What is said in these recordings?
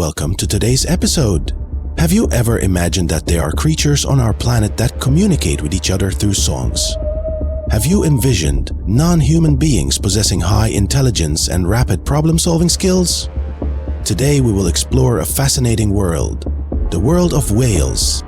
Welcome to today's episode. Have you ever imagined that there are creatures on our planet that communicate with each other through songs? Have you envisioned non-human beings possessing high intelligence and rapid problem-solving skills? Today we will explore a fascinating world, the world of whales.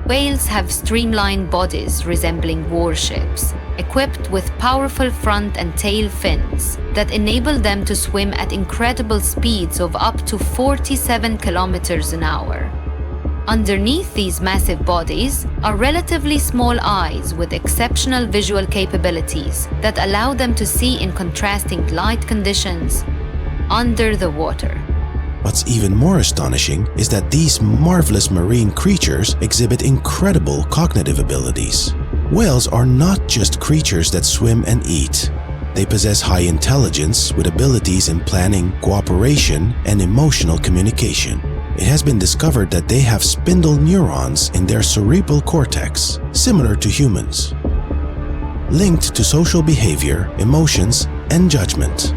Whales have streamlined bodies resembling warships, equipped with powerful front and tail fins that enable them to swim at incredible speeds of up to 47 kilometers an hour. Underneath these massive bodies are relatively small eyes with exceptional visual capabilities that allow them to see in contrasting light conditions under the water. What's even more astonishing is that these marvelous marine creatures exhibit incredible cognitive abilities. Whales are not just creatures that swim and eat. They possess high intelligence with abilities in planning, cooperation, and emotional communication. It has been discovered that they have spindle neurons in their cerebral cortex, similar to humans, linked to social behavior, emotions, and judgment.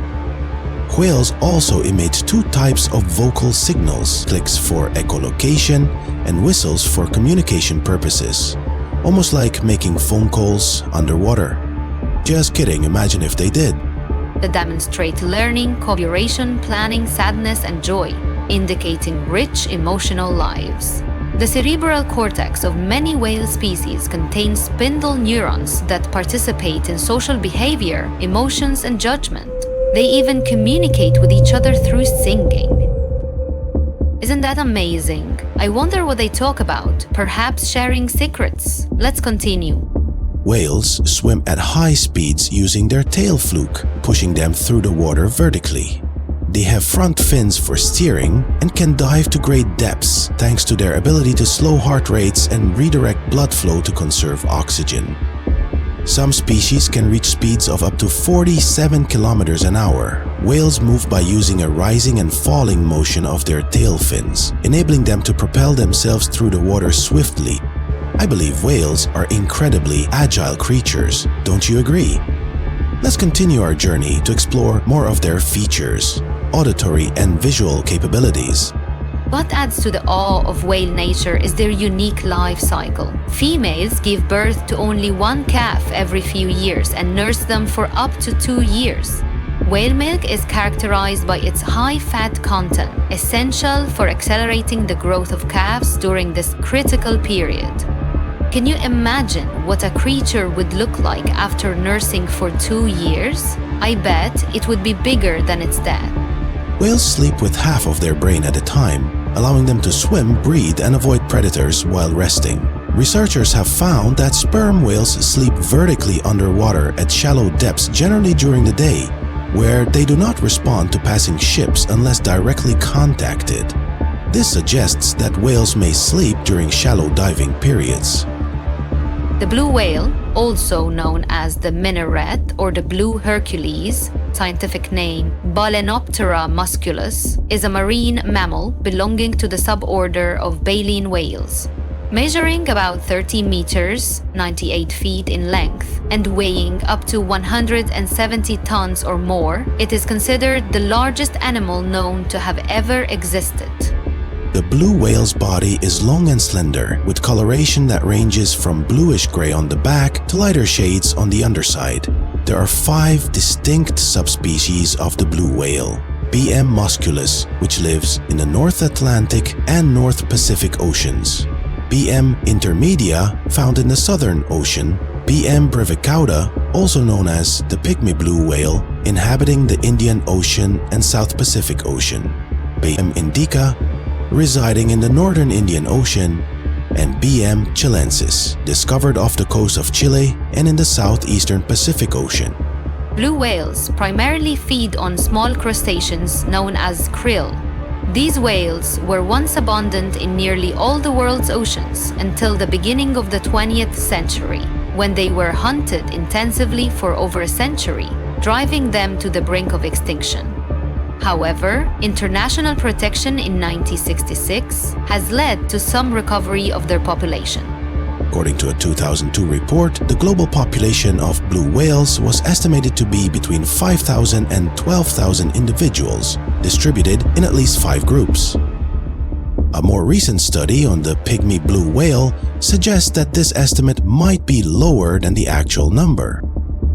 Whales also emit two types of vocal signals, clicks for echolocation and whistles for communication purposes, almost like making phone calls underwater. Just kidding, imagine if they did. They demonstrate learning, cooperation, planning, sadness, and joy, indicating rich emotional lives. The cerebral cortex of many whale species contains spindle neurons that participate in social behavior, emotions, and judgment. They even communicate with each other through singing. Isn't that amazing? I wonder what they talk about, perhaps sharing secrets. Let's continue. Whales swim at high speeds using their tail fluke, pushing them through the water vertically. They have front fins for steering and can dive to great depths thanks to their ability to slow heart rates and redirect blood flow to conserve oxygen. Some species can reach speeds of up to 47 kilometers an hour. Whales move by using a rising and falling motion of their tail fins, enabling them to propel themselves through the water swiftly. I believe whales are incredibly agile creatures, don't you agree? Let's continue our journey to explore more of their features, auditory and visual capabilities. What adds to the awe of whale nature is their unique life cycle. Females give birth to only one calf every few years and nurse them for up to 2 years. Whale milk is characterized by its high fat content, essential for accelerating the growth of calves during this critical period. Can you imagine what a creature would look like after nursing for 2 years? I bet it would be bigger than its dad. Whales sleep with half of their brain at a time, allowing them to swim, breathe, and avoid predators while resting. Researchers have found that sperm whales sleep vertically underwater at shallow depths generally during the day, where they do not respond to passing ships unless directly contacted. This suggests that whales may sleep during shallow diving periods. The blue whale, also known as the minaret or the blue Hercules, scientific name Balenoptera musculus, is a marine mammal belonging to the suborder of baleen whales. Measuring about 30 meters, 98 feet in length, and weighing up to 170 tons or more, it is considered the largest animal known to have ever existed. The blue whale's body is long and slender, with coloration that ranges from bluish-gray on the back to lighter shades on the underside. There are 5 distinct subspecies of the blue whale. B.M. musculus, which lives in the North Atlantic and North Pacific Oceans. B.M. intermedia, found in the Southern Ocean. B.M. brevicauda, also known as the pygmy blue whale, inhabiting the Indian Ocean and South Pacific Ocean. B.M. indica, residing in the northern Indian Ocean, and B.M. chilensis, discovered off the coast of Chile and in the southeastern Pacific Ocean. Blue whales primarily feed on small crustaceans known as krill. These whales were once abundant in nearly all the world's oceans until the beginning of the 20th century, when they were hunted intensively for over a century, driving them to the brink of extinction. However, international protection in 1966 has led to some recovery of their population. According to a 2002 report, the global population of blue whales was estimated to be between 5,000 and 12,000 individuals, distributed in at least 5 groups. A more recent study on the pygmy blue whale suggests that this estimate might be lower than the actual number.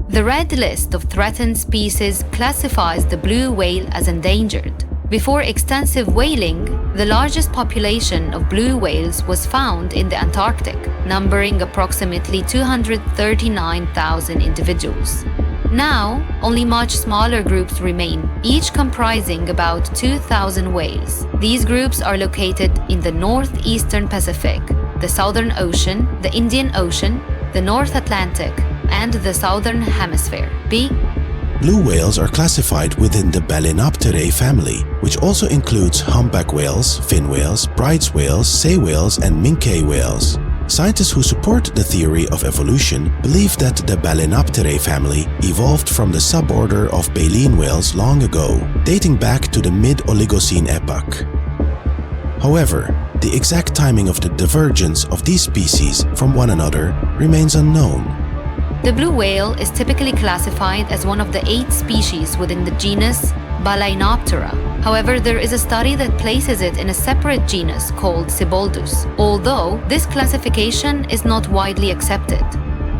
The Red List of Threatened Species classifies the blue whale as endangered. Before extensive whaling, the largest population of blue whales was found in the Antarctic, numbering approximately 239,000 individuals. Now, only much smaller groups remain, each comprising about 2,000 whales. These groups are located in the northeastern Pacific, the Southern Ocean, the Indian Ocean, the North Atlantic, and the Southern Hemisphere. Blue whales are classified within the Balaenopterae family, which also includes humpback whales, fin whales, bride's whales, sei whales, and minke whales. Scientists who support the theory of evolution believe that the Balaenopterae family evolved from the suborder of baleen whales long ago, dating back to the mid-Oligocene epoch. However, the exact timing of the divergence of these species from one another remains unknown. The blue whale is typically classified as one of the 8 species within the genus Balaenoptera. However, there is a study that places it in a separate genus called Siboldus, although this classification is not widely accepted.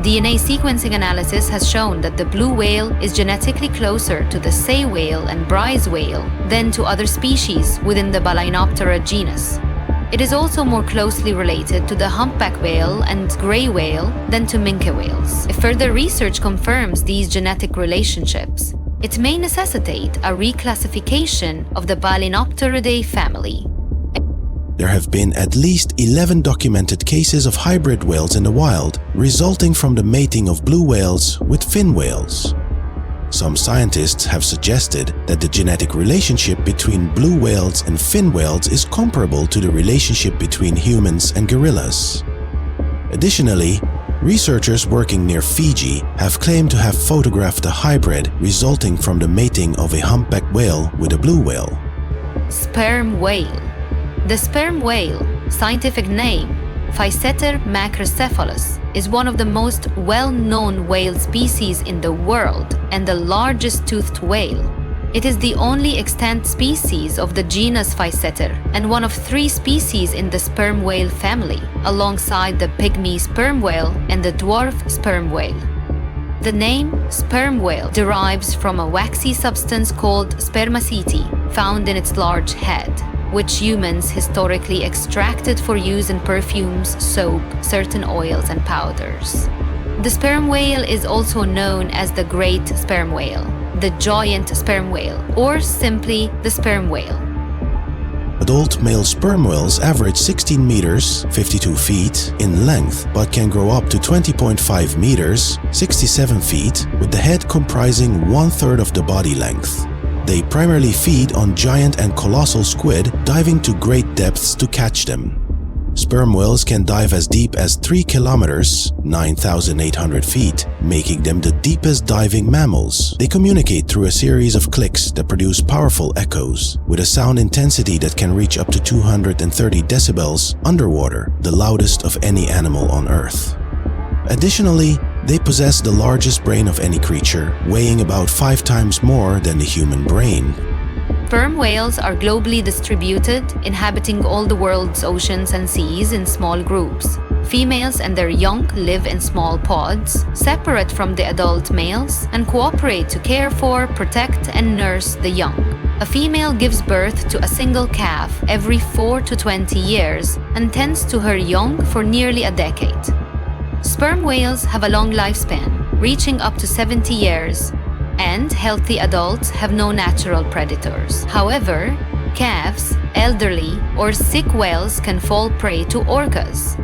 DNA sequencing analysis has shown that the blue whale is genetically closer to the sei whale and bride's whale than to other species within the Balaenoptera genus. It is also more closely related to the humpback whale and gray whale than to minke whales. If further research confirms these genetic relationships, it may necessitate a reclassification of the Balaenopteridae family. There have been at least 11 documented cases of hybrid whales in the wild, resulting from the mating of blue whales with fin whales. Some scientists have suggested that the genetic relationship between blue whales and fin whales is comparable to the relationship between humans and gorillas. Additionally, researchers working near Fiji have claimed to have photographed a hybrid resulting from the mating of a humpback whale with a blue whale. Sperm whale. The sperm whale, scientific name Physeter macrocephalus, is one of the most well-known whale species in the world and the largest toothed whale. It is the only extant species of the genus Physeter and one of 3 species in the sperm whale family, alongside the pygmy sperm whale and the dwarf sperm whale. The name sperm whale derives from a waxy substance called spermaceti found in its large head, which humans historically extracted for use in perfumes, soap, certain oils, and powders. The sperm whale is also known as the great sperm whale, the giant sperm whale, or simply the sperm whale. Adult male sperm whales average 16 meters, 52 feet, in length, but can grow up to 20.5 meters, 67 feet, with the head comprising 1/3 of the body length. They primarily feed on giant and colossal squid, diving to great depths to catch them. Sperm whales can dive as deep as 3 kilometers, 9,800 feet, making them the deepest diving mammals. They communicate through a series of clicks that produce powerful echoes, with a sound intensity that can reach up to 230 decibels underwater, the loudest of any animal on Earth. Additionally, they possess the largest brain of any creature, weighing about 5 times more than the human brain. Sperm whales are globally distributed, inhabiting all the world's oceans and seas in small groups. Females and their young live in small pods, separate from the adult males, and cooperate to care for, protect, and nurse the young. A female gives birth to a single calf every 4 to 20 years and tends to her young for nearly a decade. Sperm whales have a long lifespan, reaching up to 70 years, and healthy adults have no natural predators. However, calves, elderly, or sick whales can fall prey to orcas,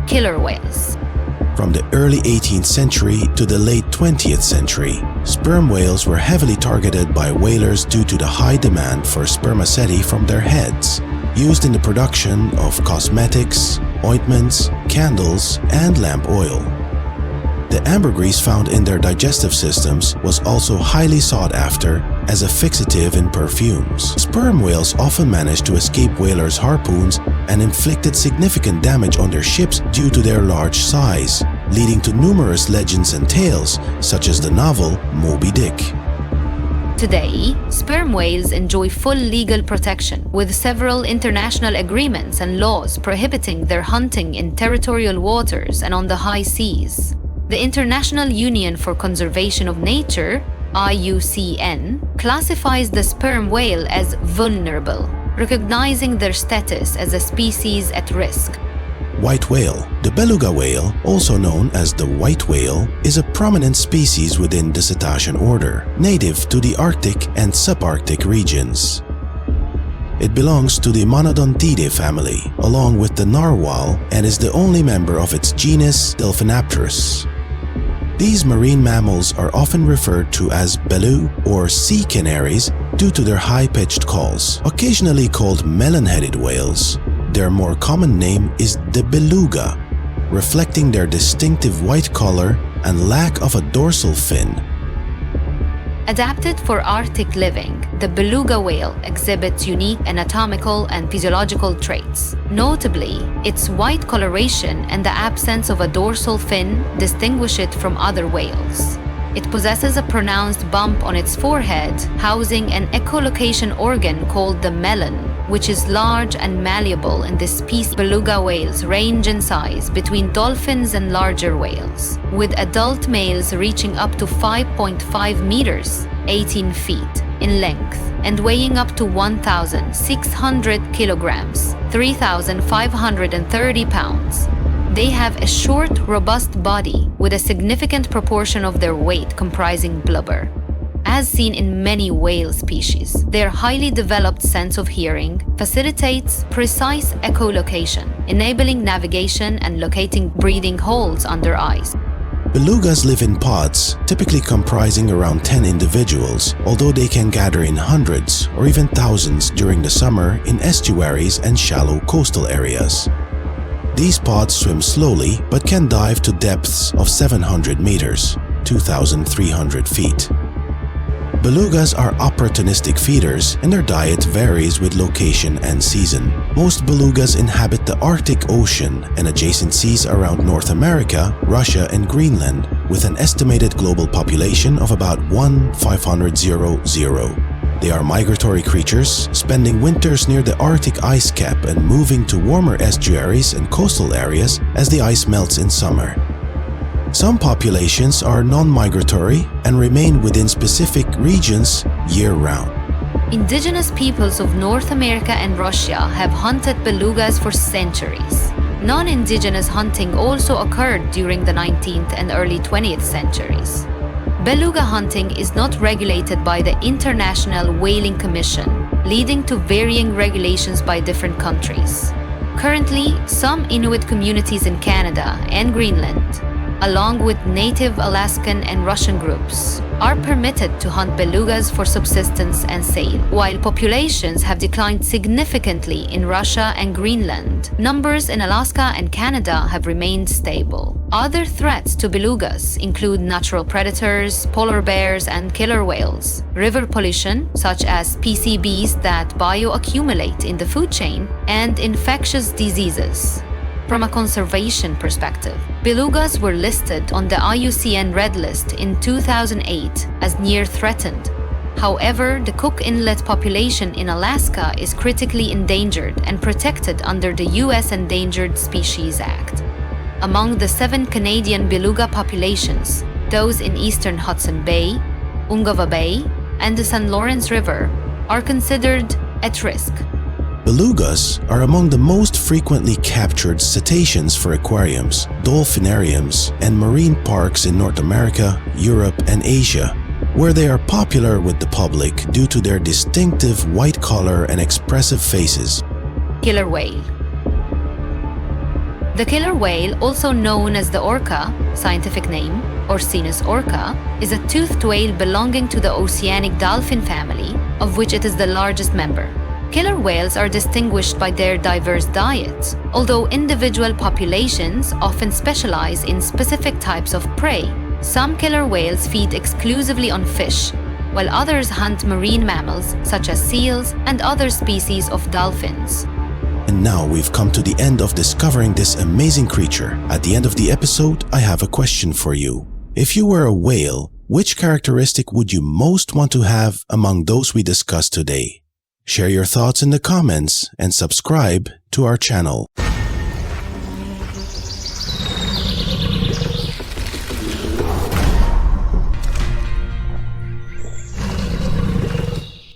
killer whales. From the early 18th century to the late 20th century, sperm whales were heavily targeted by whalers due to the high demand for spermaceti from their heads, used in the production of cosmetics, ointments, candles, and lamp oil. The ambergris found in their digestive systems was also highly sought after as a fixative in perfumes. Sperm whales often managed to escape whalers' harpoons and inflicted significant damage on their ships due to their large size, leading to numerous legends and tales, such as the novel Moby Dick. Today, sperm whales enjoy full legal protection, with several international agreements and laws prohibiting their hunting in territorial waters and on the high seas. The International Union for Conservation of Nature, IUCN, classifies the sperm whale as vulnerable, recognizing their status as a species at risk. White whale. The beluga whale, also known as the white whale, is a prominent species within the cetacean order, native to the Arctic and subarctic regions. It belongs to the Monodontidae family, along with the narwhal, and is the only member of its genus Delphinapterus. These marine mammals are often referred to as belu or sea canaries due to their high-pitched calls, occasionally called melon-headed whales. Their more common name is the beluga, reflecting their distinctive white color and lack of a dorsal fin. Adapted for Arctic living, the beluga whale exhibits unique anatomical and physiological traits. Notably, its white coloration and the absence of a dorsal fin distinguish it from other whales. It possesses a pronounced bump on its forehead, housing an echolocation organ called the melon, which is large and malleable in this species. Beluga whales range in size between dolphins and larger whales, with adult males reaching up to 5.5 meters, 18 feet, in length, and weighing up to 1,600 kilograms, 3,530 pounds. They have a short, robust body with a significant proportion of their weight comprising blubber. As seen in many whale species, their highly developed sense of hearing facilitates precise echolocation, enabling navigation and locating breathing holes under ice. Belugas live in pods, typically comprising around 10 individuals, although they can gather in hundreds or even thousands during the summer in estuaries and shallow coastal areas. These pods swim slowly but can dive to depths of 700 meters, 2,300 feet. Belugas are opportunistic feeders, and their diet varies with location and season. Most belugas inhabit the Arctic Ocean and adjacent seas around North America, Russia, and Greenland, with an estimated global population of about 1,500. They are migratory creatures, spending winters near the Arctic ice cap and moving to warmer estuaries and coastal areas as the ice melts in summer. Some populations are non-migratory and remain within specific regions year-round. Indigenous peoples of North America and Russia have hunted belugas for centuries. Non-indigenous hunting also occurred during the 19th and early 20th centuries. Beluga hunting is not regulated by the International Whaling Commission, leading to varying regulations by different countries. Currently, some Inuit communities in Canada and Greenland, along with native Alaskan and Russian groups, are permitted to hunt belugas for subsistence and sale. While populations have declined significantly in Russia and Greenland, numbers in Alaska and Canada have remained stable. Other threats to belugas include natural predators, polar bears, and killer whales, river pollution, such as PCBs that bioaccumulate in the food chain, and infectious diseases. From a conservation perspective, belugas were listed on the IUCN Red List in 2008 as near threatened. However, the Cook Inlet population in Alaska is critically endangered and protected under the U.S. Endangered Species Act. Among the 7 Canadian beluga populations, those in eastern Hudson Bay, Ungava Bay, and the St. Lawrence River are considered at risk. Belugas are among the most frequently captured cetaceans for aquariums, dolphinariums, and marine parks in North America, Europe, and Asia, where they are popular with the public due to their distinctive white color and expressive faces. Killer whale. The killer whale, also known as the orca, scientific name, Orcinus orca, is a toothed whale belonging to the oceanic dolphin family, of which it is the largest member. Killer whales are distinguished by their diverse diets, although individual populations often specialize in specific types of prey. Some killer whales feed exclusively on fish, while others hunt marine mammals such as seals and other species of dolphins. And now we've come to the end of discovering this amazing creature. At the end of the episode, I have a question for you. If you were a whale, Which characteristic would you most want to have among those we discussed today? Share your thoughts in the comments and subscribe to our channel.